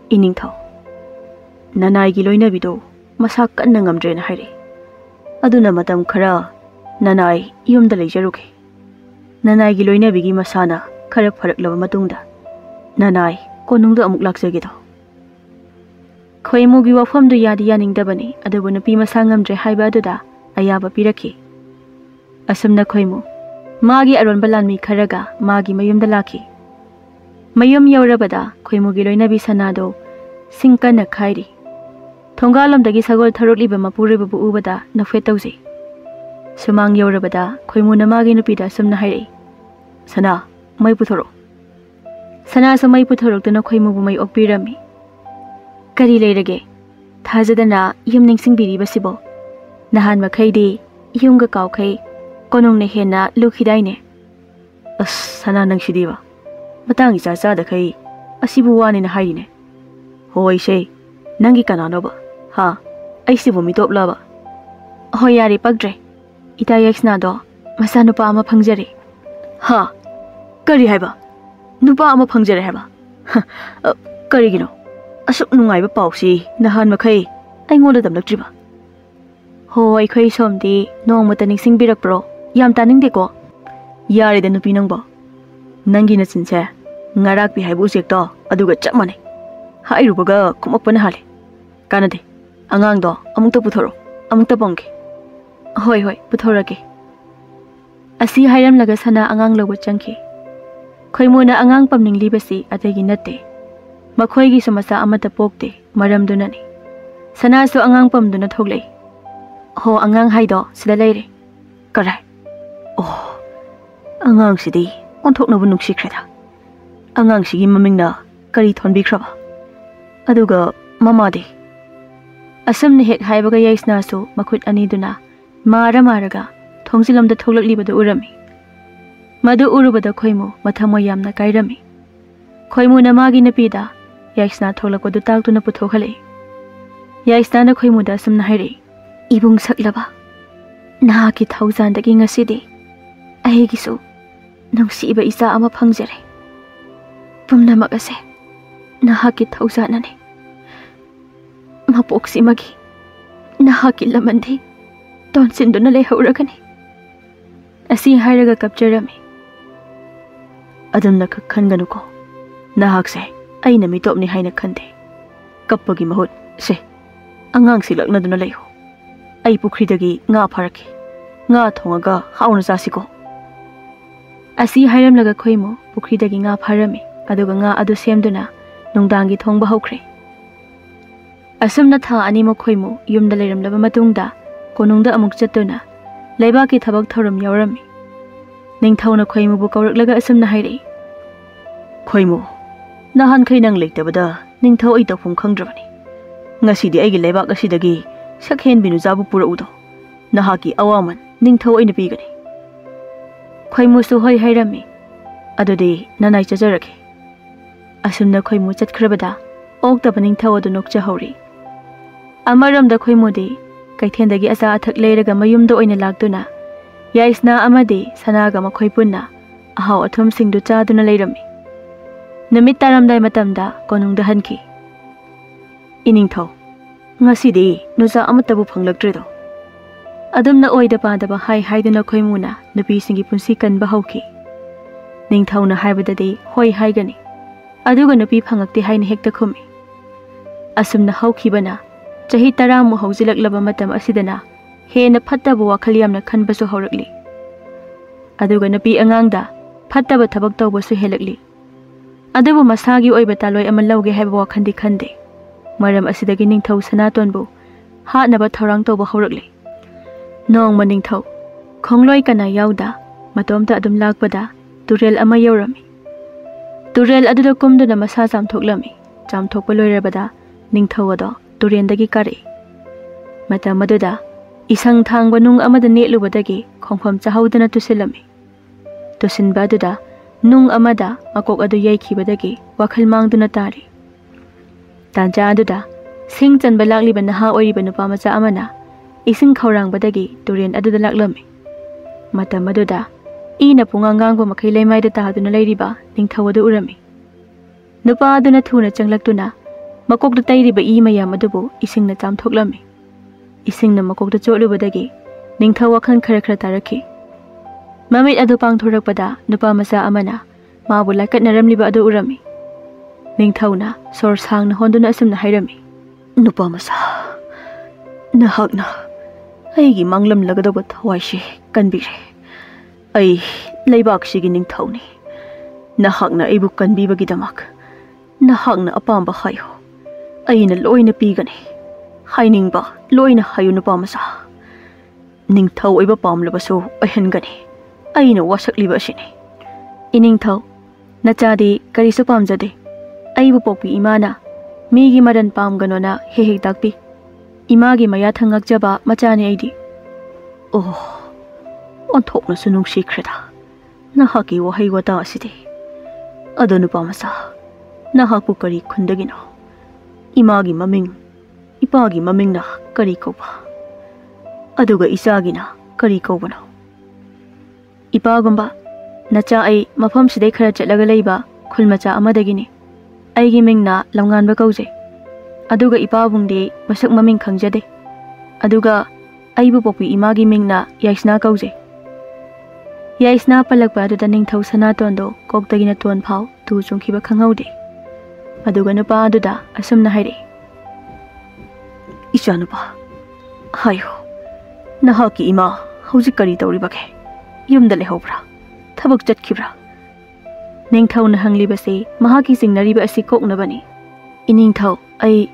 Iningthau nanai loinabido masak kanna ngamdrena haire. Aduna matam khara nanai yumda leijaruke. Nanai loinabigi masana khara pharaklaba matungda nanai konungda amuk lakjagedo. Khoimugi wafamdu yadi yaningdabani adubu nupi masa ngamdre haiba aduda ayaba piraki. Asumna khoimu magi aronba lanmi kharaga magi mayumda laki. Mayum yaurabada khoimugi loinabi sanado singkana khairi. Thongalamdagi sagol tharokliba mapuribabu ubada nafet tausi. Sumang yaurabada khoimu namagi nupida sumna hairi. Sana mai puthoro. Sana sa mai puthorokdana khoimubu mai okpirami. Kari leirage thajadana yum ningsingbiriba sibo. Nahan makhaidi yumga kawkai konongna hena lukhidaine. Sana nangsidiba. Matang isa da kai asibu wani na hairine. Hoi say nangi kananoba. Ha ay sibu mitoplaba. Hoy yari pagdre. Ita yaksna do masano pa ama pangjari. Ha kari haiba. Nupa ama pangjari haiba. Kari gino. Asuk nungay ba pausi nahan makai ay ngoda damlaktriba. Hoy kay somdi nong mataning singbirak pro yam taning deko. Yari da nupi nang ba. Nangi na sinse ngarak pi haibu sekto aduga chapmane. Hairubaga kumakpa na hali. Kanade angang do amukta puthoro amukta pongke. Hoy puthorake. Asi hairam laga sana angang loba changki. Khoimu na angang pamning libasi atagi natte. Makhoigi samasa amata pokte maramdunani. Sana so angang pamduna thoglei. Ho angang haido sida leire. Karai. Oh angang sidi onthoknabu nungsikreda. Angang sigi mamingna kari thonbikraba. Aduga mamadi. Asumni hek haibaga yaisna so makhut aniduna maraga thongsilamda thoglakliba urami. Madu urubada khoimu mathamo yamna kairami. Khoimu na magi napida yaisna thoglakpadu taktuna puthokhale. Yaisna na khoimu da asumna haire. Ibung saklaba. Nahaki thauzandagi ngasidi ahigisu nungsiba isa ama phangjare. Pumnamak ase nahaki thauzanane. Mapoksi magi nahaki lamandi tonsinduna lehauragani. Asi hairaga kapjarami. Adamna khanganuko. Nahakse aina mitopni haina khande. Kappagi mahut se angang silaknaduna leho. Ai pukhridagi nga pharaki. Nga thongaga hauna jasiko. Asi hairamlaga khoimu pukhridagi nga pharami. Aduga nga adu semduna nungdangi thongba hokre. Asumna tha animo khoimu yumda leiramlaba matungda konungda amuk chatuna leibaki thabak thoram yaurami. Ningthauna khoimu bu kawraklaga asumna haire. Khoimu nahan khai nang leitabada ningthau ai tawphum khangdrabani. Ngasidi aigi leibak asidagi sakhen binu jabu pura udo. Nahaki awaman ningthau aina pigani. Khoimu su hoi hairami. Adudi nanai chajarake. Asumna khoimu chatkrabada okta ningthau adu nokcha hauri. Amaramda khoimudi kaithendagi asa athak leiraga mayumda oina lagduna ꯌꯥꯏꯁꯅꯥ ꯑꯃꯗꯤ ꯁꯅꯥꯒ ꯃꯈꯣꯏ ꯄꯨꯟꯅ ꯑꯍꯥꯎ ꯑꯊꯨꯝꯁꯤꯡꯗꯨ ꯆꯥꯗꯨꯅ ꯂꯩꯔꯝꯃꯤ꯫ ꯅꯨꯃꯤꯠ ꯇꯥꯔꯝꯗꯥꯏ ꯃꯇꯝꯗ ꯀꯣꯅꯨꯡꯗ ꯍꯟꯈꯤ꯫ ꯏꯅꯤꯡꯊꯧ, ꯉꯁꯤꯗꯤ ꯅꯨꯆꯥ ꯑꯃꯠꯇꯕꯨ ꯐꯪꯂꯛꯇ꯭ꯔꯦꯗꯣ꯫ ꯑꯗꯨꯝꯅ ꯑꯣꯏꯗ ꯄꯥꯗꯕ ꯍꯥꯏꯗꯨꯅ ꯈꯣꯏꯃꯨꯅ ꯅꯨꯄꯤꯁꯤꯡꯒꯤ ꯄꯨꯟꯁꯤ ꯀꯟꯕ ꯍꯧꯈꯤ꯫ ꯅꯤꯡꯊꯧꯅ ꯍꯥꯏꯕꯗꯗꯤ ꯍꯣꯏ ꯍꯥꯏꯒꯅꯤ, ꯑꯗꯨꯒ ꯅꯨꯄꯤ ꯐꯪꯉꯛꯇꯦ ꯍꯥꯏꯅ ꯍꯦꯛꯇ ꯈꯨꯝꯃꯤ꯫ ꯑꯁꯨꯝꯅ ꯍꯧꯈꯤꯕꯅ ꯆꯍꯤ 10 ꯍꯧꯖꯤꯜꯂꯛꯂꯕ ꯃꯇꯝ ꯑꯁꯤꯗꯅ ꯍꯦꯟꯅ ꯐꯠꯇꯕ ꯋꯥꯈꯜ ꯌꯥꯝꯅ ꯈꯟꯕꯁꯨ ꯍꯧꯔꯛꯂꯤ꯫ ꯑꯗꯨꯒ ꯅꯨꯄꯤ ꯑꯉꯥꯡꯗ ꯐꯠꯇꯕ ꯊꯕꯛ ꯇꯧꯕꯁꯨ ꯍꯦꯜꯂꯛꯂꯤ꯫ ꯑꯗꯨꯕꯨ ꯃꯁꯥꯒꯤ ꯑꯣꯏꯕ ꯇꯥꯂꯣꯏ ꯑꯃ ꯂꯧꯒꯦ ꯍꯥꯏꯕ ꯋꯥꯈꯜꯗꯤ ꯈꯟꯗꯦ꯫ ꯃꯔꯝ ꯑꯁꯤꯗꯒꯤ ꯅꯤꯡꯊꯧ ꯁꯅꯥꯇꯣꯟꯕꯨ ꯍꯥꯠꯅꯕ ꯊꯧꯔꯥꯡ ꯇꯧꯕ ꯍꯧꯔꯛꯂꯤ꯫ ꯅꯣꯡꯃ ꯅꯤꯡꯊꯧ ꯈꯣꯡꯂꯣꯏ ꯀꯅꯥ ꯌꯥꯎꯗ ꯃꯇꯣꯝꯇ ꯑꯗꯨꯝ ꯂꯥꯛꯄꯗ ꯇꯨꯔꯦꯜ ꯑꯃ ꯌꯧꯔꯝꯃꯤ꯫ ꯇꯨꯔꯦꯜ ꯑꯗꯨꯗ ꯀꯨꯝꯗꯨꯅ ꯃꯁꯥ ꯆꯥꯝꯊꯣꯛꯂꯝꯃꯤ꯫ ꯆꯥꯝꯊꯣꯛꯄ ꯂꯣꯏꯔꯕꯗ ꯅꯤꯡꯊꯧ ꯑꯗꯣ ꯇꯨꯔꯦꯟꯗꯒꯤ ꯀꯥꯔꯛꯏ꯫ ꯃꯇꯝ ꯑꯗꯨꯗ ꯏꯁꯪ ꯊꯥꯡꯕ ꯅꯨꯡ ꯑꯃꯗ ꯅꯦꯠꯂꯨꯕꯗꯒꯤ ꯈꯣꯡꯐꯝ ꯆꯥꯍꯧꯗꯅ ꯇꯨꯁꯤꯜꯂꯝꯃꯤ꯫ ꯇꯨꯁꯤꯟꯕ ꯑꯗꯨꯗ ꯅꯨꯡ ꯑꯃꯗ ꯃꯀꯣꯛ ꯑꯗꯨ ꯌꯩꯈꯤꯕꯗꯒꯤ ꯋꯥꯈꯜ ꯃꯥꯡꯗꯨꯅ ꯇꯥꯔꯤ꯫ ꯇꯥꯟꯖꯥ ꯑꯗꯨꯗ ꯁꯤꯡ ꯆꯟꯕ ꯂꯥꯛꯂꯤꯕ ꯅꯍꯥ ꯑꯣꯏꯔꯤꯕ ꯅꯨꯄꯥ ꯃꯆꯥ ꯑꯃꯅ ꯏꯁꯤꯡ ꯈꯧꯔꯥꯡꯕꯗꯒꯤ ꯇꯨꯔꯦꯟ ꯑꯗꯨꯗ ꯂꯥꯛꯂꯝꯃꯤ꯫ ꯃꯇꯝ ꯑꯗꯨꯗ ꯏꯅ ꯄꯨꯡꯉꯥꯡꯉꯥꯡꯕ ꯃꯈꯩ ꯂꯩꯃꯥꯏꯗ ꯇꯥꯗꯨꯅ ꯂꯩꯔꯤꯕ ꯅꯤꯡꯊꯧ ꯑꯗꯨ ꯎꯔꯝꯃꯤ꯫ ꯅꯨꯄꯥ ꯑꯗꯨꯅ ꯊꯨꯅ ꯆꯪꯂꯛꯇꯨꯅ ꯃꯀꯣꯛꯇ ꯇꯩꯔꯤꯕ ꯏ ꯃꯌꯥꯝ ꯑꯗꯨꯕꯨ ꯏꯁꯤꯡꯅ ꯆꯥꯝꯊꯣꯛꯂꯝꯃꯤ꯫ ꯏꯁꯤꯡꯅ ꯃꯀꯣꯛꯇ ꯆꯣꯠꯂꯨꯕꯗꯒꯤ ꯅꯤꯡꯊꯧ ꯋꯥꯈꯜ ꯈꯔ ꯇꯥꯔꯛꯈꯤ꯫ ꯃꯃꯤꯠ ꯑꯗꯨ ꯄꯥꯡꯊꯣꯔꯛꯄꯗ ꯅꯨꯄꯥ ꯃꯆꯥ ꯑꯃꯅ ꯃꯥꯕꯨ ꯂꯥꯏꯀꯠꯅꯔꯝꯂꯤꯕ ꯑꯗꯨ ꯎꯔꯝꯃꯤ꯫ ꯅꯤꯡꯊꯧꯅ ꯁꯣꯔ ꯁꯥꯡꯅ ꯍꯣꯟꯗꯨꯅ ꯑꯁꯨꯝꯅ ꯍꯥꯏꯔꯝꯃꯤ, ꯅꯨꯄꯥ ꯃꯆꯥ, ꯅꯍꯥꯛꯅ ꯑꯩꯒꯤ ꯃꯥꯡꯂꯝꯂꯒꯗꯧꯕ ꯊꯋꯥꯏꯁꯤ ꯀꯟꯕꯤꯔꯦ꯫ ꯑꯩ ꯂꯩꯕꯥꯛꯁꯤꯒꯤ ꯅꯤꯡꯊꯧꯅꯤ꯫ ꯅꯍꯥꯛꯅ ꯑꯩꯕꯨ ꯀꯟꯕꯤꯕꯒꯤꯗꯃꯛ ꯅꯍꯥꯛꯅ ꯑꯄꯥꯝꯕ ꯍꯥꯏꯌꯨ, ꯑꯩꯅ ꯂꯣꯏꯅ ꯄꯤꯒꯅꯤ꯫ ꯍꯥꯏꯅꯤꯡꯕ ꯂꯣꯏꯅ ꯍꯥꯏꯌꯨ ꯅꯨꯄꯥ ꯃꯆꯥ꯫ ꯅꯤꯡꯊꯧ ꯑꯣꯏꯕ ꯄꯥꯝꯂꯕꯁꯨ ꯑꯣꯏꯍꯟꯒꯅꯤ꯫ ꯑꯩꯅ ꯋꯥꯁꯛꯂꯤꯕ ꯑꯁꯤꯅꯤ꯫ ꯏꯅꯤꯡꯊꯧ, ꯅꯆꯥꯗꯤ ꯀꯔꯤꯁꯨ ꯄꯥꯝꯖꯗꯦ꯫ ꯑꯩꯕꯨ ꯄꯣꯛꯄꯤ ꯏꯃꯥꯅ ꯃꯤꯒꯤ ꯃꯔꯟ ꯄꯥꯝꯒꯅꯣꯅ ꯍꯦꯛ ꯍꯦꯛ ꯇꯥꯛꯄꯤ꯫ ꯏꯃꯥꯒꯤ ꯃꯌꯥꯊꯪ ꯉꯛꯆꯕ ꯃꯆꯥꯅꯤ ꯑꯩꯗꯤ꯫ ꯑꯣ, ꯑꯣꯟꯊꯣꯛꯅꯁꯨ ꯅꯨꯡꯁꯤꯈ꯭ꯔꯦꯗ ꯅꯍꯥꯛꯀꯤ ꯋꯥꯍꯩ ꯋꯥꯇꯥ ꯑꯁꯤꯗꯤ꯫ ꯑꯗꯣ ꯅꯨꯄꯥ ꯃꯆꯥ, ꯅꯍꯥꯛꯄꯨ ꯀꯔꯤ ꯈꯨꯟꯗꯒꯤꯅꯣ? ꯏꯃꯥꯒꯤ ꯃꯃꯤꯡ, ꯏꯄꯥꯒꯤ ꯃꯃꯤꯡꯅ ꯀꯔꯤ ꯀꯧꯕ? ꯑꯗꯨꯒ ꯏꯆꯥꯒꯤꯅ ꯀꯔꯤ ꯀꯧꯕꯅꯣ? ꯏꯄꯥꯒꯨꯝꯕ, ꯅꯆꯥ ꯑꯩ ꯃꯐꯝꯁꯤꯗꯩ ꯈꯔ ꯆꯠꯂꯒ ꯂꯩꯕ ꯈꯨꯜ ꯃꯆꯥ ꯑꯃꯗꯒꯤꯅꯤ꯫ ꯑꯩꯒꯤ ꯃꯤꯡꯅ ꯂꯝꯉꯥꯟꯕ ꯀꯧꯖꯩ꯫ ꯑꯗꯨꯒ ꯏꯄꯥꯕꯨꯡꯗꯤ ꯃꯁꯛ ꯃꯃꯤꯡ ꯈꯪꯖꯗꯦ꯫ ꯑꯗꯨꯒ ꯑꯩꯕꯨ ꯄꯣꯛꯄꯤ ꯏꯃꯥꯒꯤ ꯃꯤꯡꯅ ꯌꯥꯏꯁꯅꯥ ꯀꯧꯖꯩ꯫ ꯌꯥꯏꯁꯅꯥ ꯄꯜꯂꯛꯄ ꯑꯗꯨꯗ ꯅꯤꯡꯊꯧ ꯁꯅꯥꯇꯣꯟꯗꯣ ꯀꯣꯛꯇꯒꯤꯅ ꯇꯣꯟ ꯐꯥꯎ ꯇꯨ ꯆꯨꯡꯈꯤꯕ ꯈꯪꯍꯧꯗꯦ꯫ ꯑꯗꯨꯒ ꯅꯨꯄꯥ ꯑꯗꯨꯗ ꯑꯁꯨꯝꯅ ꯍꯥꯏꯔꯛꯏ, ꯏꯆꯥꯅꯨꯄꯥ, ꯍꯥꯏꯌꯨ, ꯅꯍꯥꯛꯀꯤ ꯏꯃꯥ ꯍꯧꯖꯤꯛ ꯀꯔꯤ ꯇꯧꯔꯤꯕꯒꯦ? ꯌꯨꯝꯗ ꯂꯩꯍꯧꯕ꯭ꯔꯥ? ꯊꯕꯛ ꯆꯠꯈꯤꯕ꯭ꯔꯥ? ꯅꯤꯡꯊꯧꯅ ꯍꯪꯂꯤꯕꯁꯤ ꯃꯍꯥꯛꯀꯤ ꯆꯤꯡꯅꯔꯤꯕ ꯑꯁꯤ ꯀꯣꯛꯅꯕꯅꯤ꯫ ꯏꯅꯤꯡꯊꯧ, ꯑꯩ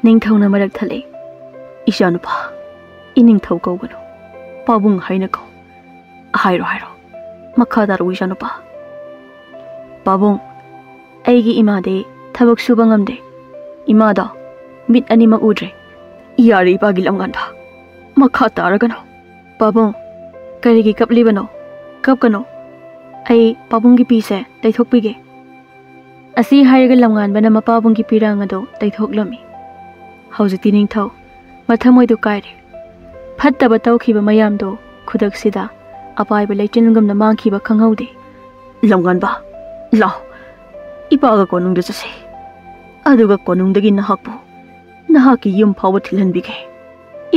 ꯅꯤꯡꯊꯧꯅ ꯃꯔꯛ ꯊꯠꯂꯦ꯫ ꯏꯆꯥꯅꯨꯄꯥ, ꯏꯅꯤꯡꯊꯧ ꯀꯧꯒꯅꯨ, ꯄꯥꯕꯨꯡ ꯍꯥꯏꯅ ꯀꯧ꯫ ꯍꯥꯏꯔꯣ, ꯃꯈꯥ ꯇꯥꯔꯛꯎ ꯏꯆꯥꯅꯨꯄꯥ꯫ ꯄꯥꯕꯨꯡ, ꯑꯩꯒꯤ ꯏꯃꯥꯗꯤ ꯊꯕꯛ ꯁꯨꯕ ꯉꯝꯗꯦ꯫ ꯏꯃꯥꯗꯣ ꯃꯤꯠ ꯑꯅꯤꯃꯛ ꯎꯗ꯭ꯔꯦ꯫ ꯌꯥꯔꯦ ꯏꯄꯥꯒꯤ ꯂꯝꯉꯥꯟꯕ, ꯃꯈꯥ ꯇꯥꯔꯒꯅꯨ꯫ ꯄꯥꯕꯨꯡ, ꯀꯔꯤꯒꯤ ꯀꯞꯂꯤꯕꯅꯣ? ꯀꯞꯀꯅꯨ, ꯑꯩ ꯄꯥꯕꯨꯡꯒꯤ ꯄꯤꯁꯦ ꯇꯩꯊꯣꯛꯄꯤꯒꯦ꯫ ꯑꯁꯤ ꯍꯥꯏꯔꯒ ꯂꯝꯉꯥꯟꯕꯅ ꯃꯄꯥꯕꯨꯡꯒꯤ ꯄꯤꯔꯥꯡ ꯑꯗꯨ ꯇꯩꯊꯣꯛꯂꯝꯃꯤ꯫ ꯍꯧꯖꯤꯛꯇꯤ ꯅꯤꯡꯊꯧ ꯃꯊꯃꯣꯏꯗꯨ ꯀꯥꯏꯔꯦ꯫ ꯐꯠꯇꯕ ꯇꯧꯈꯤꯕ ꯃꯌꯥꯝꯗꯣ ꯈꯨꯗꯛꯁꯤꯗ ꯑꯄꯥꯏꯕ ꯂꯩꯆꯤꯟꯒꯨꯝꯅ ꯃꯥꯡꯈꯤꯕ ꯈꯪꯍꯧꯗꯦ꯫ ꯂꯝꯉꯥꯟꯕ, ꯂꯥꯎ, ꯏꯄꯥꯒ ꯀꯣꯅꯨꯡꯗ ꯆꯠꯁꯤ꯫ ꯑꯗꯨꯒ ꯀꯣꯅꯨꯡꯗꯒꯤ ꯅꯍꯥꯛꯄꯨ ꯅꯍꯥꯛꯀꯤ ꯌꯨꯝ ꯐꯥꯎꯕ ꯊꯤꯜꯍꯟꯕꯤꯒꯦ꯫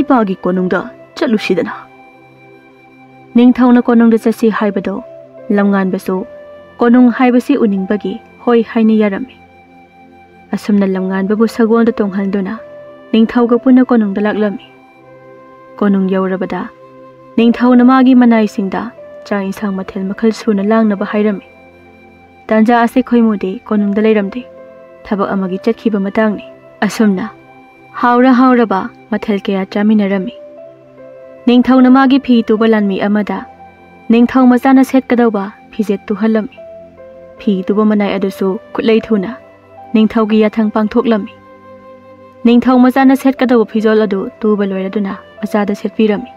ꯏꯄꯥꯒꯤ ꯀꯣꯅꯨꯡꯗ ꯆꯠꯂꯨꯁꯤꯗꯅ꯫ ꯅꯤꯡꯊꯧꯅ ꯀꯣꯅꯨꯡꯗ ꯆꯠꯁꯤ ꯍꯥꯏꯕꯗꯣ ꯂꯝꯉꯥꯟꯕꯁꯨ ꯀꯣꯅꯨꯡ ꯍꯥꯏꯕꯁꯤ ꯎꯅꯤꯡꯕꯒꯤ ꯍꯣꯏ ꯍꯥꯏꯅ ꯌꯥꯔꯝꯃꯤ꯫ ꯑꯁꯨꯝꯅ ꯂꯝꯉꯥꯟꯕꯕꯨ ꯁꯒꯣꯜꯗ ꯇꯣꯡꯍꯟꯗꯨꯅ ꯅꯤꯡꯊꯧꯒ ꯄꯨꯟꯅ ꯀꯣꯅꯨꯡꯗ ꯂꯥꯛꯂꯝꯃꯤ꯫ ꯀꯣꯅꯨꯡ ꯌꯧꯔꯕꯗ ꯅꯤꯡꯊꯧꯅ ꯃꯥꯒꯤ ꯃꯅꯥꯏꯁꯤꯡꯗ ꯆꯥꯛ ꯏꯟꯁꯥꯡ ꯃꯊꯦꯜ ꯃꯈꯜ ꯁꯨꯅ ꯂꯥꯡꯅꯕ ꯍꯥꯏꯔꯝꯃꯤ꯫ ꯇꯥꯟꯖꯥ ꯑꯁꯤ ꯈꯣꯏꯃꯨꯗꯤ ꯀꯣꯅꯨꯡꯗ ꯂꯩꯔꯝꯗꯦ꯫ ꯊꯕꯛ ꯑꯃꯒꯤ ꯆꯠꯈꯤꯕ ꯃꯇꯥꯡꯅꯤ꯫ ꯑꯁꯨꯝꯅ ꯍꯥꯎꯔꯕ ꯃꯊꯦꯜ ꯀꯌꯥ ꯆꯥꯃꯤꯟꯅꯔꯝꯃꯤ꯫ ꯅꯤꯡꯊꯧꯅ ꯃꯥꯒꯤ ꯐꯤ ꯇꯨꯕ ꯂꯥꯟꯃꯤ ꯑꯃꯗ ꯅꯤꯡꯊꯧ ꯃꯆꯥꯅ ꯁꯦꯠꯀꯗꯧꯕ ꯐꯤꯖꯦꯠ ꯇꯨꯍꯜꯂꯝꯃꯤ꯫ ꯐꯤ ꯇꯨꯕ ꯃꯅꯥꯏ ꯑꯗꯨꯁꯨ ꯈꯨꯠꯂꯩ ꯊꯨꯅ ꯅꯤꯡꯊꯧꯒꯤ ꯌꯥꯊꯪ ꯄꯥꯡꯊꯣꯛꯂꯝꯃꯤ꯫ ꯅꯤꯡꯊꯧ ꯃꯆꯥꯅ ꯁꯦꯠꯀꯗꯧꯕ ꯐꯤꯖꯣꯜ ꯑꯗꯨ ꯇꯨꯕ ꯂꯣꯏꯔꯗꯨꯅ ꯃꯆꯥꯗ ꯁꯦꯠꯄꯤꯔꯝꯃꯤ꯫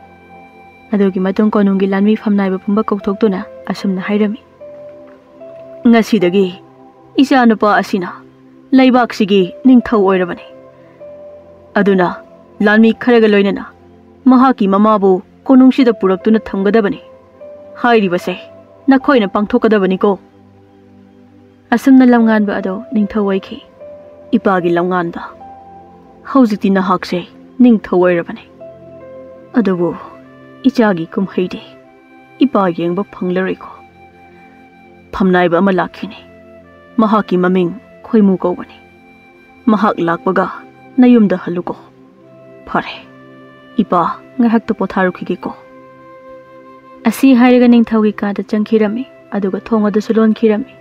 ꯑꯗꯨꯒꯤ ꯃꯇꯨꯡ ꯀꯣꯅꯨꯡꯒꯤ ꯂꯥꯟꯃꯤ ꯐꯝꯅꯥꯏꯕ ꯄꯨꯝꯕ ꯀꯧꯊꯣꯛꯇꯨꯅ ꯑꯁꯨꯝꯅ ꯍꯥꯏꯔꯝꯃꯤ, ꯉꯁꯤꯗꯒꯤ ꯏꯆꯥꯅꯨꯄꯥ ꯑꯁꯤꯅ ꯂꯩꯕꯥꯛꯁꯤꯒꯤ ꯅꯤꯡꯊꯧ ꯑꯣꯏꯔꯕꯅꯤ꯫ ꯑꯗꯨꯅ ꯂꯥꯟꯃꯤ ꯈꯔꯒ ꯂꯣꯏꯅꯅ ꯃꯍꯥꯛꯀꯤ ꯃꯃꯥꯕꯨ ꯀꯣꯅꯨꯡꯁꯤꯗ ꯄꯨꯔꯛꯇꯨꯅ ꯊꯝꯒꯗꯕꯅꯤ꯫ हाइरिबसे नखोइना पांथोकदबनिको असमना लमगानबा अदो निंगथौ ओइखि इपागी लमगानबा हौजिति नहाकसे निंगथौ ओइरबने अदुबु इचागी कुमहैदे इपा येंगबा फंगलरैको फमनाइबा अमा लाखिनि महाकी ममिंग खोइमु कौबनि महाक लाकबगा नयुमदा हलुको फरे इपा ngahak पोथारुखिगेको असी हाइरगा निंगथौगी कादा चंखिरमी अदुगा थोंगदा सुलोन खिरमी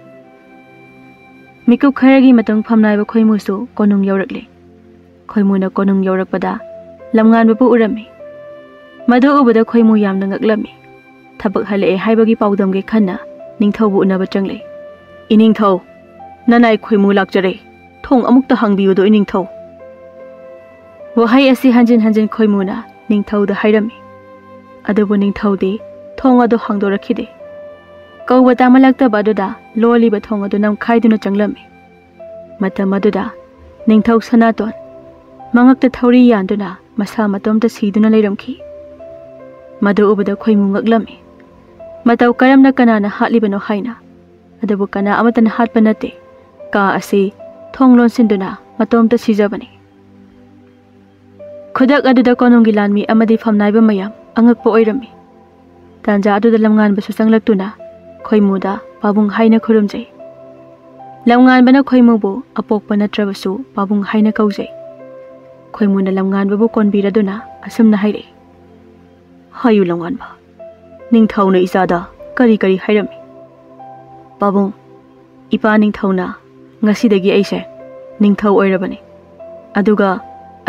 मिकु खरगी मतंग फमनाइबा खोइमुसु कोनुंग यौरकले खोइमुना कोनुंग यौरकपदा लमगानबपु उरमी मदु उबदा खोइमु यामना ngakलमी थबक हले हाइबगी पाउदमगे खन्ना निंगथौबु उनबा चंगले इनिंगथौ ननाई खोइमु लाक्चरे थोंग अमुक्ता हंगबियुदो इनिंगथौ वहाई असी हंजिन हंजिन खोइमुना निंगथौदा हाइरमी अदुबु निंगथौदे थोंग अदो हांदोरखिदे कौबा तामलक्तबा अदुदा लोलिबा थोंग अदो नमखाइदुना चंगलमी मतम अदुदा निंगथौ सनातोन मंगक्ता थौरी यानदुना मसा मतोमता सीदुना लेरमखि मदु उबदा खोइमु ngakलमी मतौ करमना कनाना हातलिबनो हाइना अदुबु कना अमतन हातपा नते का असी थोंग लोनसिंदुना मतोमता सिजबनी खुदक अदुदा कोनुंगी लानमी अमदी फमनाइबा मयाम अंगकपो ओइरमी तांजा अदुदा लमगानबसु चंगलक्तुना खोइमुदा पाबुंग हाइना खुरुमजै लमगानबना खोइमुबु अपोकपा नत्रबसु पाबुंग हाइना कौजै खोइमुना लमगानबबु कोनबिरदुना असुमना हाइरे हायु लमगानबा निंगथौना इचादा करी करी हाइरमी पाबुंग इपा निंगथौना ngasiदगी ऐसे निंगथौ ओइरबनी अदुगा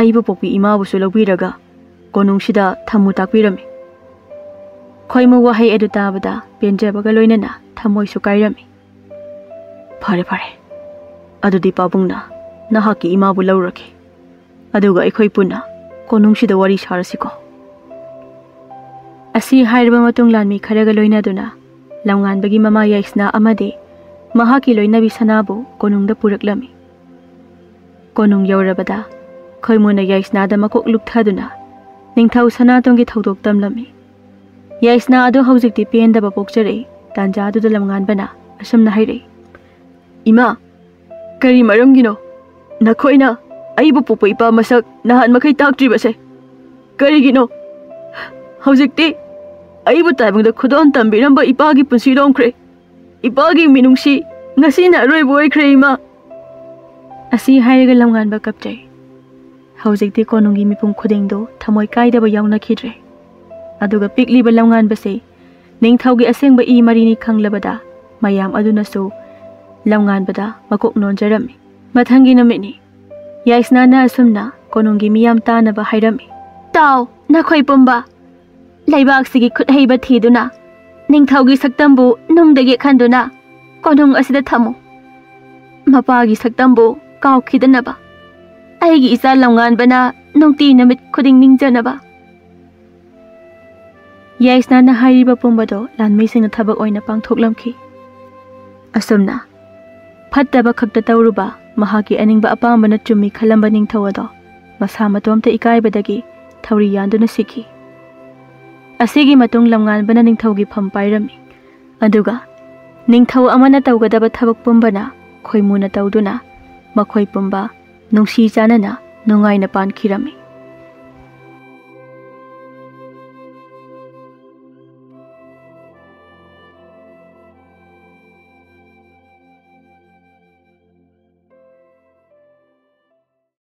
अइबु पोपी इमाबुसु लौबिरगा कोनुंगसिदा थमु ताकबिरमी खोइमु वहाई एदु ताबदा पेंजबगा लोइनना थमोइसु काइरमी फरे फरे अदुदि पाबुंगना नहाकी इमाबु लौरखि अदुगा अखोइ पुन्ना कोनुंगसिदा वारी सारसिको असी हाइरबा मतुंग लानमी खरगा लोइनदुना लमगानबगी ममा याइसना अमदे महाकी लोइनबी सनाबु कोनुंगदा पुरकलमी कोनुंग यौरबदा खोइमुना याइसनादा मकोक लुक्थादुना निंगथौ सनातोंगी थौदोक तमलमी याइसना अदो हौजिकति पेंदबा पोकचरे तांजा अदुदा लमगानबना असमना हाइरे इमा करी मरमगिनो नखोइना अइबु पोपो इपा मसक नहान मखै ताक्ट्रिबसे करिगिनो हौजिकति अइबु ताइबंगदा खुदोन तंबिरंबा इपागी पुंसी लोंख्रे इपागी मिनुंगसी ngasiना अरोइबु ओइख्रे इमा असी हाइरगा लमगानबा कपचै हौजिकति कोनुंगी मिपुम खुदेंगदो थमोय काइदबा याउनखिद्रे अदुगा पिकलिबा लमगानबसे निंगथौगी असेंगबा इ मरिनी खंगलबदा मयाम अदुनसु लमगानबदा मकोक नोनजरमी मथंगी नमिनी याइसनाना असुमना कोनुंगी मियाम तानबा हाइरमी ताव नखोइ पुंबा लैबाकसिगी खुदहैबा थीदुना निंगथौगी सक्तंबु नुंगदगे खंदुना कोनुंग असिदा थमो मपागी सक्तंबु काउखिदनबा अइगी इचा लमगानबना नुंगती नमित खुदिंग निंगजनबा याइसनाना हाइरिबा पुंबदो लानमैसिंगना थबक ओइना पांथोकलमखि असुमना फत्तबा खक्ता तौरुबा महाकी अनिंगबा अपामबना चुम्मी खलंबा निंगथौअदो मसा मतोमता इकाइबदगी थौरी यानदुना सिखि असिगी मतुंग लमगानबना निंगथौगी फम पाइरमी अदुगा निंगथौ अमना तौगदबा थबक पुंबना खोइमुना तौदुना मखोइ पुंबा नुंसी चानना नुंगाइना पानखिरमी